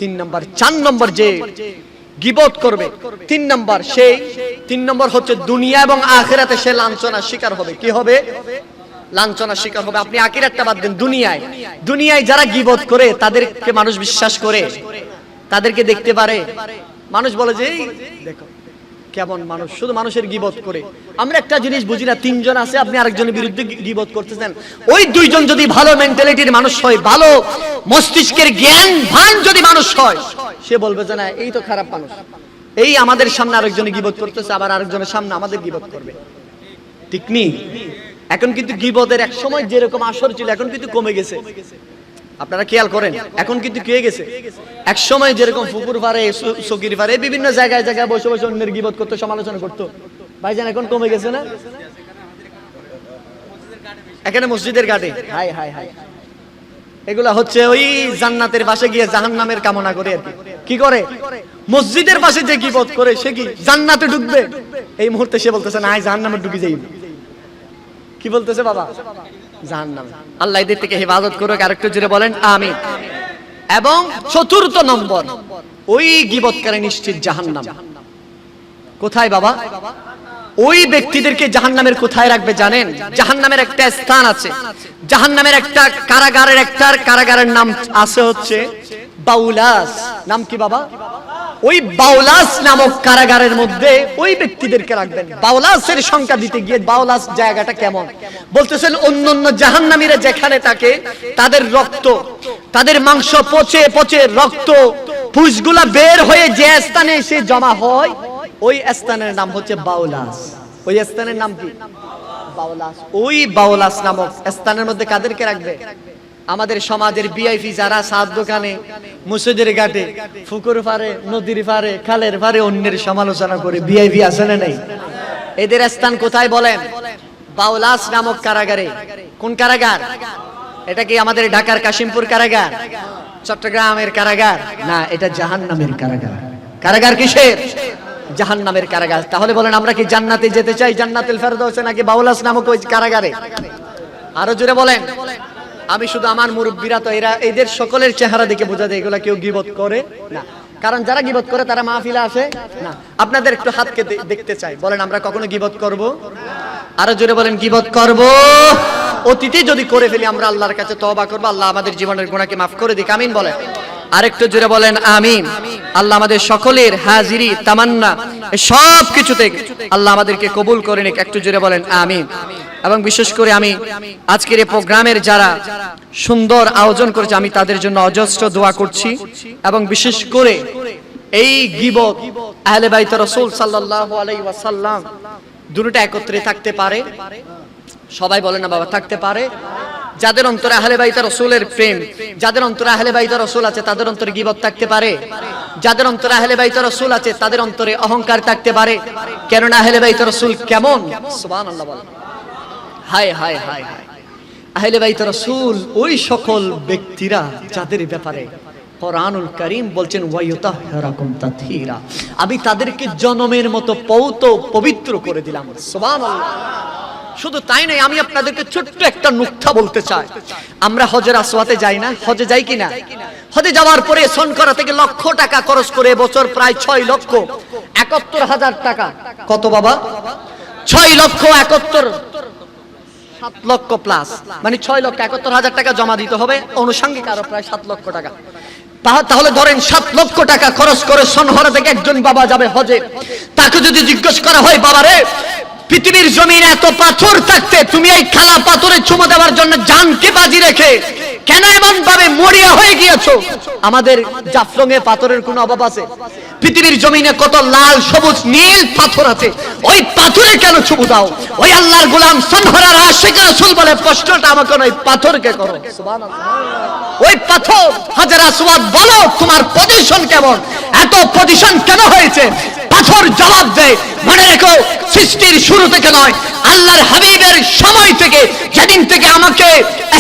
S1: 3 নাম্বার। 4 নম্বর, যে গীবত করবে, 3 নাম্বার, সেই 3 নম্বর হচ্ছে দুনিয়া এবং আখিরাতে সে লাঞ্ছনার শিকার হবে। কি হবে? লাঞ্ছনার শিকার হবে। আপনি আখিরাতটা বাদ দেন, দুনিয়ায় যারা গীবত করে তাদেরকে মানুষ বিশ্বাস করে, তাদেরকে দেখতে পারে, মানুষ বলে যে, দেখো কেমন মানুষ, শুধু মানুষের গীবত করে। আমরা একটা জিনিস বুঝি না, 3 জন আছে, আপনি আরেকজনের বিরুদ্ধে গীবত করতেছেন। ওই 2 জন যদি ভালো মেন্টালিটির মানুষ হয়, ভালো মস্তিষ্কের জ্ঞান ভান যদি মানুষ হয়, সে বলবে যে না, এই তো খারাপ মানুষ, এই আমাদের সামনে আরেকজনে গীবত করতেছে, আবার আরেকজনের সামনে আমাদের গীবত করবে, ঠিক নেই? এখন কিন্তু গীবতের এক সময় যেরকম আসর ছিল এখন কিন্তু কমে গেছে, আপনারা খেয়াল করেন। এখন কিন্তু কে গেছে, এক সময় যেরকম পুকুর পাড়ে, সকির পাড়ে, বিভিন্ন জায়গায় জায়গায় বসে বসে অন্যের গীবত করতো, সমালোচনা করতো, ভাইজান এখন কমে গেছে না? এখানে মসজিদের ঘাটে হাই হাই হাই, এগুলা হচ্ছে ওই জান্নাতের পাশে গিয়ে জাহান্নামের কামনা করে আর কি করে। মসজিদের পাশে যে গীবত করে সে কি জান্নাতে ঢুকবে? এই মুহূর্তে সে বলতেছে না জাহান্নামে ঢুকে যাই। কি বলতেছে বাবা? জাহান্নামে। আল্লাহ এদের থেকে হেফাজত করুক, আরেকটু জোরে বলেন আমিন। এবং চতুর্থ নম্বর, ওই গীবতকারী নিশ্চিত জাহান্নাম। কোথায় বাবা? ওই ব্যক্তিদেরকে জাহান্নামের কোথায় রাখবে জানেন? জাহান্নামের একটা স্থান আছে, জাহান্নামের একটা কারাগারের নাম আছে হচ্ছে বাউলাস। নাম কি বাবা? ওই বাউলাস নামক কারাগারের মধ্যে ওই ব্যক্তিদেরকে রাখবেন। বাউলাসের সংখ্যা দিতে গিয়ে বাউলাস জায়গাটা কেমন বলতেছেন, অন্যান্য জাহান্নামীরা যেখানে থাকে তাদের রক্ত, তাদের মাংস পচে পচে রক্ত পুষগুলা বের হয়ে যে স্থানে এসে জমা হয়, ওই স্থানের নাম হচ্ছে বাউলাস। ওই স্থানের নাম কি? বাউলাস। ওই বাউলাস নামক স্থানের মধ্যে কাদেরকে রাখবে? আমাদের সমাজের ভিআইপি যারা সাত দোকানে, মসজিদের ঘাটে, পুকুর পাড়ে, নদীর পাড়ে, খালের পাড়ে অন্যের সমালোচনা করে ভিআইপি আছে না নাই? এদের স্থান কোথায় বলেন? বাউলাস নামক কারাগারে। কোন কারাগার? এটা কি আমাদের ঢাকার কাশিমপুর কারাগার, চট্টগ্রামের কারাগার? না, এটা জাহান্নামের কারাগার। কারাগার কিসের? জাহান্নামের কারাগার। তাহলে বলেন আমরা কি জান্নাতে যেতে চাই, জান্নাতুল ফেরদাউসে, নাকি বাউলাস নামক ওই কারাগারে? আরো জোরে বলেন। আমি শুধু আমার মুরব্বীরা তো এদের সকলের চেহারা দেখে বোঝা যায় এগুলা কেউ গীবত করে না, কারণ যারা গীবত করে তারা মাহফিলে আসে না। আপনাদের একটু হাতকে দেখতে চাই, বলেন আমরা কখনো গীবত করব? আরো জোরে বলেন গীবত করব? অতীতে যদি করে ফেলি আমরা আল্লাহর কাছে তওবা করব, আল্লাহ আমাদের জীবনের গুনাহকে মাফ করে দিক, আমিন বলেন। আরেকটু জোরে বলেন আমিন। আল্লাহ আমাদের সকলের হাজিরি তামান্না সব কিছুতে আল্লাহ আমাদেরকে কবুল করে নিক, একটু জোরে বলেন আমিন। এবং বিশেষ করে আমি আজকের এই প্রোগ্রামের যারা সুন্দর আয়োজন করেছে আমি তাদের জন্য অজস্র দোয়া করছি। এবং বিশেষ করে এই গীবত আহলে বাইত রাসূল সাল্লাল্লাহু আলাইহি ওয়াসাল্লাম দুটোটা একত্রে থাকতে পারে? সবাই বলেন না বাবা, থাকতে পারে? যাদের অন্তরে আহলে বাইত রাসূলের প্রেম, যাদের অন্তরে আহলে বাইত রাসূল আছে তাদের অন্তরে গীবত থাকতে পারে? যাদের অন্তরে আহলে বাইত রাসূল আছে তাদের অন্তরে অহংকার থাকতে পারে? কেননা আহলে বাইত রাসূল কেমন? সুবহানাল্লাহ বলেন। হায় হায় হায় হায়, আহলে বাইত রাসূল ওই সকল ব্যক্তিরা যাদের ব্যাপারে কোরআনুল কারীম বলছেন ওয়ায়ুতাহহিরাকুম তাতহীরা, আমি তাদেরকে জনমের মতো পবিত্র করে দিলাম। সুবহানাল্লাহ। শুধু তাই নয়, আমি আপনাদেরকে ছোট্ট একটা নুকতা বলতে চাই। আমরা হজের আসওয়াতে যাই না? হজে যাই কিনা? হজে যাওয়ার পরে সনকরা থেকে লক্ষ টাকা খরচ করে বছর প্রায় 6,71,000 টাকা। কত বাবা? 6,71,000, 7 লক্ষ প্লাস, মানে 6,71,000 টাকা জমা দিতে হবে, আনুষঙ্গিক আরো প্রায় 7 লক্ষ টাকা। তাহলে ধরেন 7 লক্ষ টাকা খরচ করে সনহরা থেকে একজন বাবা যাবে হজে। তাকে যদি জিজ্ঞেস করা হয়, বাবা রে পৃথিবীর জমিনে এত পাথর থাকতে তুমি এই খালা পাথরে চুমো দেওয়ার জন্য জানকে বাজি রেখে কেন এমন ভাবে মরিয়া হয়ে গিয়েছো? আমাদের জাফলংয়ে পাথরের কোনো অভাব আছে? পৃথিবীর জমিনে কত লাল সবুজ নীল পাথর আছে, ওই পাথরে কেন চুমু দাও? ওই আল্লাহর গোলাম সনহরার আশিক রাসূল বলে প্রশ্নটা আমাকে ওই পাথরকে করো। সুবহানাল্লাহ। ওই পাথর হাজার আসওয়াদ বলো তোমার পজিশন কেমন, এত পজিশন কেন হয়েছে? পাথর জবাব দেয়, মনে রেখো সৃষ্টির শুরু থেকে নয়, আল্লাহর হাবিবের সময় থেকে, যেদিন থেকে আমাকে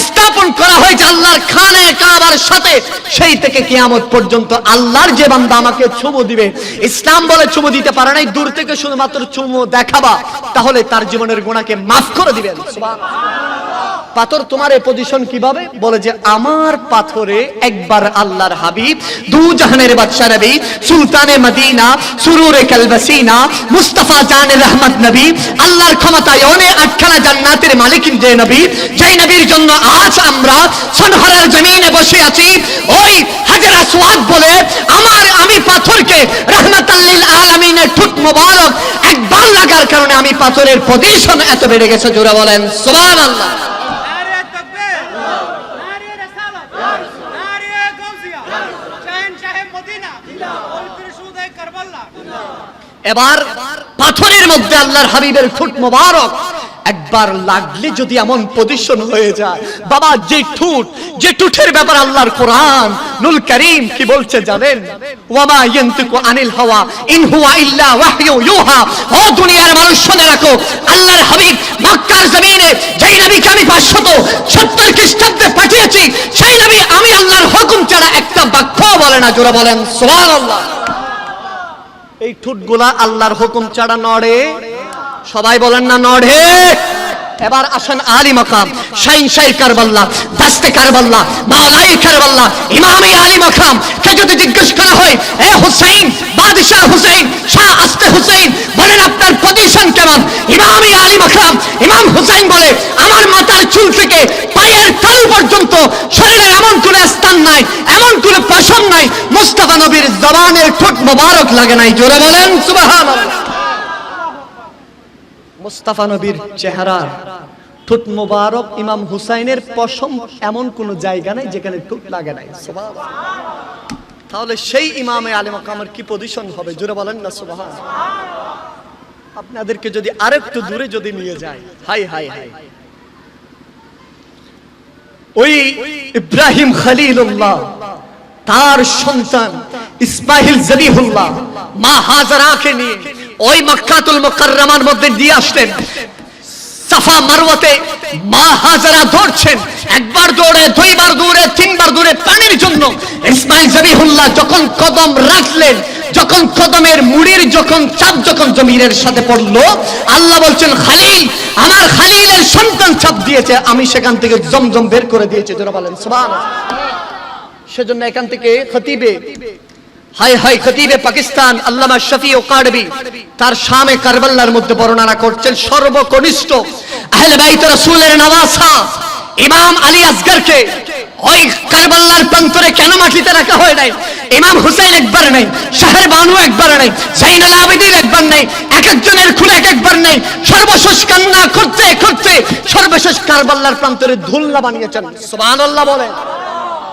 S1: স্থাপন করা হয়েছে আল্লাহর খানে কাবার সাথে, সেই থেকে কিয়ামত পর্যন্ত আল্লাহর যে বান্দা আমাকে চুমু দিবে, ইসলাম বলে চুমু দিতে পারে নাই, দূর থেকে শুধুমাত্র চুমু দেখাবা, তাহলে তার জীবনের গুনাহকে মাফ করে দিবেন। পাথর তোমার এই পজিশন কিভাবে? বলে যে আমার পাথরে একবার আল্লাহর হাবিব, দু জাহানের বাদশা নবী, সুলতানে মদিনা, সুরুরে কালবাসিনা, মুস্তাফা জানে রহমত নবী, আল্লাহর ক্ষমতায় অনেক 8খানা জান্নাতের মালিক যে নবী, যেই নবীর জন্য আজ আমরা সনহরার জমিনে বসে আছি, ওই হাজার আসওয়াদ বলে আমি পাথরকে রাহমাতাল লিল আলামিনের ঠোঁট মোবারক একবার লাগার কারণে আমি পাথরের পজিশন এত বেড়ে গেছে। জোরে বলেন সুবহানাল্লাহ। এবার পাথরের মধ্যে আল্লাহর হাবিবের ঠোঁট মোবারক একবার লাগলে যদি এমন পজিশন হয়ে যায়, বাবা যে ঠোঁটের ব্যাপার আল্লাহর কোরআন নুল কারীম কি বলছে জানেন? ওয়ামা ইয়ানতিকু আনিল হাওয়া ইন হুয়া ইল্লা ওয়াহয়ু ইউহা। ও দুনিয়ার মানুষ শুনে রাখো, আল্লাহর হাবিব মক্কার জমিনে যেই নবীকে আমি 570 খ্রিস্টাব্দে পাঠিয়েছি, সেই নবী আমি আল্লাহর হুকুম ছাড়া একটা বাক্য বলে না। জোরে বলেন সুবহানাল্লাহ। এই ঠোঁটগুলা আল্লাহর হুকুম ছাড়া নড়ে, সবাই বলেন না নড়ে। এবার আসেন আলী মাকাম, শাইন কারবাল্লা, দাস্তে কারবাল্লা, মাওলাই কারবাল্লা, ইমামে আলী মাকাম কে যদি জিজ্ঞেস করা হয়, এ হুসাইন, বাদশাহ হুসাইন, শাহ আস্তে হুসাইন, বলেন আপনার পজিশন কেমন? ইমামে আলী মাকাম ইমাম হুসাইন বলে, আমার মাথার চুল থেকে পায়ের তালু পর্যন্ত শরীরের এমন কোন স্থান নাই, এমন কোন পশম নাই মুস্তাফা নবীর জবানের ঠোঁট মোবারক লাগে নাই। জোরে বলেন সুবহানাল্লাহ। মুস্তাফা নবীর চেহারার ঠোঁট মোবারক ইমাম হুসাইনের পশম এমন কোন জায়গা নাই যেখানে ঠোঁট লাগে নাই। সুবহানাল্লাহ। তাহলে সেই ইমামে আলী মাকামের কি পজিশন হবে? জোরে বলেন না সুবহানাল্লাহ। আপনাদেরকে যদি আরেকটু দূরে যদি নিয়ে যায়, হাই হাই হাই, ওই ইব্রাহিম খলিলুল্লাহ তার সন্তান ইসমাইল জবিহুল্লাহ মা হাজারাকে নিয়ে ওই মক্কাতুল মুকাররমার মধ্যে দিয়ে আসলেন। সাফা মারওয়াতে মা হাজারা দৌড়ছেন, একবার দৌড়ে, দুইবার দৌড়ে, তিনবার দৌড়ে পানির জন্য। ইসমাইল জবিহুল্লাহ যখন কদম রাখলেন, যখন কদমের মুড়ির যখন চাপ যখন জমিনের সাথে পড়লো, আল্লাহ বলছেন খালিল, আমার খালিলের সন্তান চাপ দিয়েছে, আমি সেখান থেকে জমজম বের করে দিয়েছি। যারা বলেন সুবহানাল্লাহ। সেজন্য এখান থেকে খতিবে হাই হাই খতিবে পাকিস্তান আল্লামা শফি ও কারবি তার শামে কারবালার মধ্যে বর্ণনা করছেন, সর্বকনিষ্ঠ আহলে বাইত রাসূলের নওয়াসা ইমাম আলী আসগরকে ওই কারবালার প্রান্তরে কেন মাটিতে রাখা হয় নাই? ইমাম হুসাইন একবার নাই, শাহের বানু একবার নাই, জাইনুল আবেদিন একবার নাই, এক একজনের খুলে এক একবার নাই। সর্বশেষ কান্না করতে করতে সর্বশেষ কারবালার প্রান্তরে ধুল্লা বানিয়েছেন। সুবহানাল্লাহ বলেন।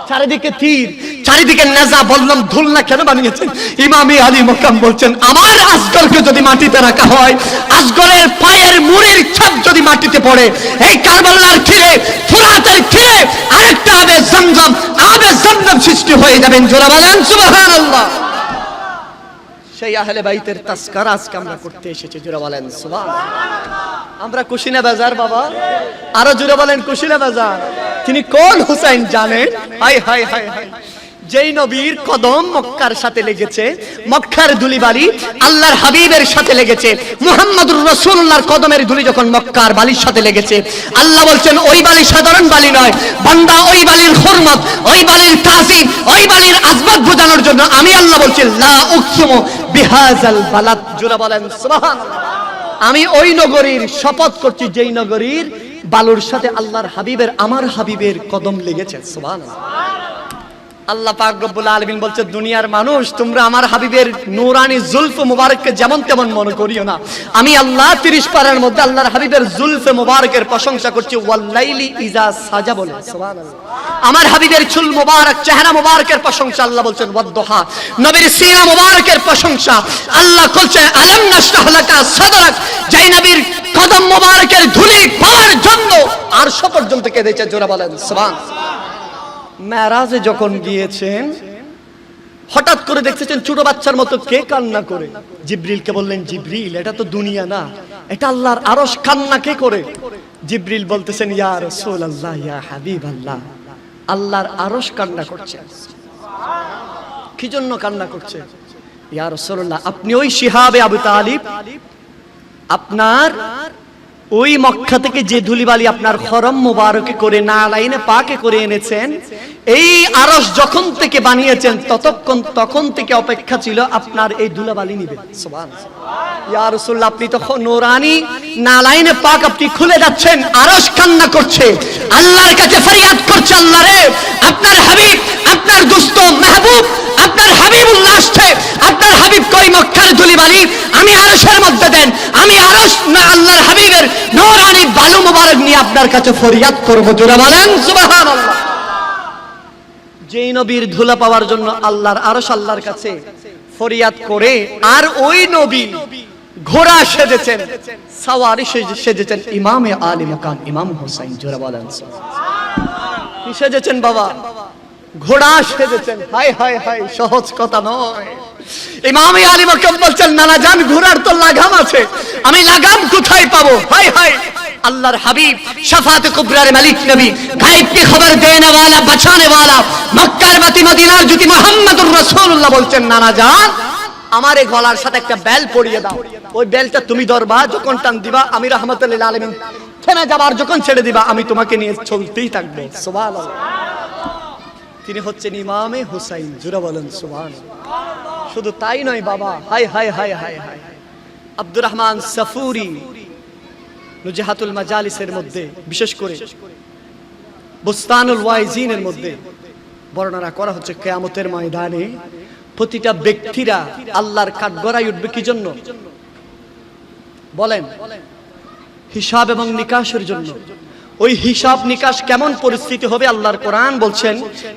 S1: চারিদিকে তীর, চারিদিকে নেজা, বললাম ধুলনা কেন বানিয়েছেন? ইমামে আলী মাকাম বলছেন, আমার আসগরকে যদি মাটিতে রাখা হয়, আসগরের পায়ের মুড়ির ছাপ যদি মাটিতে পড়ে, এই কারবালার তীরে, ফুরাতের তীরে আরেকটা আবে জমজম, আবে জমজম সৃষ্টি হয়ে যাবেন। জোরে বলেন সুবহানাল্লাহ। সেই আহলে বাইতের তাজকিরা আজকে আমরা করতে এসেছি। জোরে বলেন সুবহানাল্লাহ। আমরা কুশিনা বাজার বাবা, আরো জোরে বলেন কুশিনা বাজার। তিনি কোন হুসাইন জানেন? হাই হাই হাই হাই, যেই নবীর কদম মক্কার সাথে লেগেছে, মক্কার ধুলিবালি আল্লাহর হাবিবের সাথে লেগেছে, মুহাম্মদুর রাসূলুল্লাহর কদমের ধুলি যখন মক্কার বালির সাথে লেগেছে, আল্লাহ বলছেন ওই বালি সাধারণ বালি নয়, বান্দা ওই বালির হুরমত, ওই বালির তাজিম, ওই বালির আজমত বোঝানোর জন্য আমি আল্লাহ বলছি লা উকসিমু বিহাযাল বালাদ। জোরে বলেন সুবহানাল্লাহ। আমি ওই নগরীর শপথ করছি যেই নগরীর বালুর সাথে আল্লাহর হাবিবের, আমার হাবিবের কদম লেগেছে। সুবহানাল্লাহ। আল্লাহ পাক রব্বুল আলামিন বলছে, দুনিয়ার মানুষ তোমরা আমার হাবিবের নূরানি জুলফ মুবারককে যেমন তেমন মনে করিও না। আমি আল্লাহ 30 পারার মধ্যে আল্লাহর হাবিবের জুলফ মুবারকের প্রশংসা করছি, ওয়াল্লাইলি ইজা সাজা বলে। সুবহানাল্লাহ। আমার হাবিবের চুল মুবারক, চেহারা মুবারকের প্রশংসা আল্লাহ বলছেন ওয়াদদুহা। নবীর সিরা মুবারকের প্রশংসা আল্লাহ বলছে আলাম নাশরাহ লাকা সাদরাক। যেই নবীর কদম মুবারকের ধুলি পাওয়ার জন্য আরশ পর্যন্ত কেঁদেছে। জোরে বলেন সুবহানাল্লাহ। মেরাজে যখন গিয়েছেন, হঠাৎ করে দেখতেছেন ছোট বাচ্চার মতো কে কান্না করে। জিবরিলকে বললেন, জিবরিল এটা তো দুনিয়া না, এটা আল্লাহর আরশ, কান্না কে করে? জিবরিল বলতেছেন, ইয়া রাসূলুল্লাহ, ইয়া হাবিবাল্লাহ, আল্লাহর আরশ কান্না করছে। কি জন্য কান্না করছে? ইয়া রাসূলুল্লাহ, আপনি ওই শিহাবে আবু তালিব, আপনার ওই মক্কা থেকে যে ধুলিবালি আপনার হরম মুবারকে করে, নালাইনে পাকে করে এনেছেন, এই আরশ যখন থেকে বানিয়েছেন তখন থেকে অপেক্ষা ছিল আপনার এই ধুলাবালি নিবে। সুবহানাল্লাহ। ইয়া রাসূলুল্লাহ, আপনি তো নূরানি নালাইনে পাক আপনি খুলে যাচ্ছেন, আরশ কান্না করছে, আল্লাহর কাছে ফরিয়াদ করছে, আল্লাহ রে আপনার হাবিব, আপনার দোস্ত মাহবুব, আপনার হাবিবুল্লাহ আসছে, আপনার হাবিব কই মক্কার ধুলিবালি আমি আরশের মধ্যে দেন, আমি আরশ না আল্লাহর হাবিবের নূরানি বালু মুবারক নিয়ে আপনার কাছে ফরিয়াদ করব। জোরে বলেন সুবহানাল্লাহ। যেই নবীর ধুলা পাওয়ার জন্য আল্লাহর আরশ আল্লাহর কাছে ফরিয়াদ করে, আর ওই নবী ঘোড়া সেজেছেন, সাওয়ারি সেজেছেন ইমামে আলী মাকাম ইমাম হোসেন। জোরে বলেন কি সেজেছেন বাবা? ঘোড়া সেজেছেন। হায় হায় হায়, সহজ কথা নয়। ইমামে আলী মাকাম বলছেন, নানা জান ঘোড়ার তো লাগাম আছে, আমি লাগাম কোথায় পাবো? হায় হায়, আল্লাহর হাবিব শাফাত কুবরার মালিক নবী, গায়েব की খবর দেনে वाला বাঁচানে वाला, মক্কার মাটি মদিনার জ্যোতি মুহাম্মদুর রাসূলুল্লাহ বলছেন, নানা জান আমার এই গলার সাথে একটা বেল পরিয়ে দাও। ওই বেলটা তুমি ধরবা, যখন টান দিবা আমি রাহমাতুল লিল আলামিন থেমে যাবার, যখন ছেড়ে দিবা আমি তোমাকে নিয়ে চলতেই থাকবো। সুবহানাল্লাহ। তিনি হচ্ছেন ইমামে হুসাইন। জোরে বলেন সুবহানাল্লাহ। শুধু তাই নয় বাবা, হায় হায় হায় হায় হায়, আব্দুর রহমান সাফুরি নুজহাতুল মাজালিসের মধ্যে, বিশেষ করে বুস্তানুল ওয়াইজিনের মধ্যে বর্ণনা করা হচ্ছে, কিয়ামতের ময়দানে প্রতিটা ব্যক্তিরা আল্লাহর কাঠগড়ায় উঠবে কি জন্য বলেন? হিসাব এবং নিকাশের জন্য। ওই হিসাব নিকাশ কেমন পরিস্থিতি হবে আল্লাহর কোরআন বলছেন,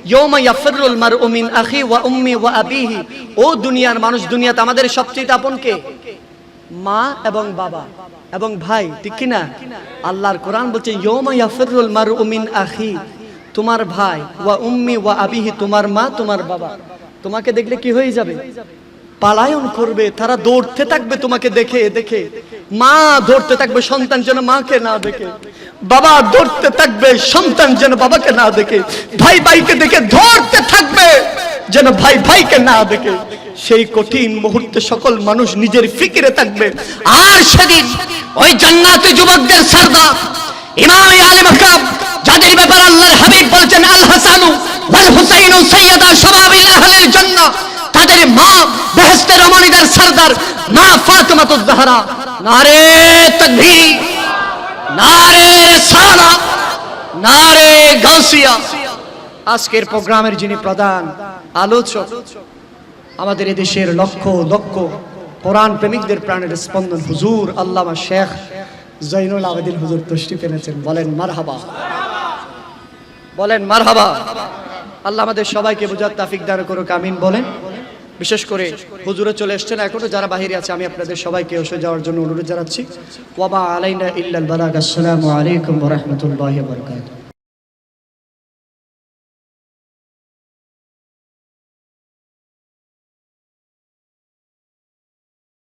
S1: ইয়াউমা ইয়াফিরুল মারউ মিন আখি ওয়া উম্মি ওয়া আবিহি। ও দুনিয়ার মানুষ, দুনিয়াতে আমাদের সবচেয়ে আপন কে? মা এবং বাবা এবং ভাই, ঠিক কি না? আল্লাহর কোরআন বলছে ইয়াউমা ইয়াফিরুল মারউ মিন আখি, তোমার ভাই, ওয়া উম্মি ওয়া আবিহি, তোমার মা তোমার বাবা তোমাকে দেখলে কি হয়ে যাবে? পালায়ন করবে, তারা দৌড়তে থাকবে তোমাকে দেখে দেখে। মা দৌড়তে থাকবে সন্তান যেন মাকে না দেখে, বাবা দৌড়তে থাকবে সন্তান যেন বাবাকে না দেখে, ভাই ভাইকে দেখে দৌড়তে থাকবে যেন ভাই ভাইকে না দেখে। সেই কঠিন মুহূর্তে সকল মানুষ নিজের ফিকিরে থাকবে। আর সেদিন ওই জান্নাতি যুবকদের সরদার ইমামে আলী মাকাম, যাদের ব্যাপারে আল্লাহর হাবিব বলেছেন আল হাসানু ওয়াল হুসাইনু সাইয়্যিদা শাবাবিল আহলিল জান্নাহ, তাদের মা বেহেশতের রমণীদের সরদার মা ফাতিমাতুজ জাহরা। নারে তাকবীর, নারে রিসালাত, নারে গাউসিয়া। আজকের প্রোগ্রামের যিনি প্রধান আলোচক, আমাদের এদেশের লক্ষ লক্ষ কোরআন প্রেমিকদের প্রাণের স্পন্দন হুজুর আল্লামা শেখ জয়নুল আবেদিন হুজুর তশরিফ এনেছেন। বলেন মারহাবা, বলেন মারহাবা। আল্লাহ আমাদের সবাইকে বুঝার তৌফিক দান করুক, আমিন বলেন। বিশেষ করে হুজুরে চলে এসেছেন, এখনো যারা বাহিরে আছে আমি আপনাদের সবাইকে এসে যাওয়ার জন্য অনুরোধ জানাচ্ছি। ওয়া মা আলাইনা ইল্লাল বালাগ। আসসালামু আলাইকুম ওয়া রাহমাতুল্লাহি ওয়া বারাকাতুহু।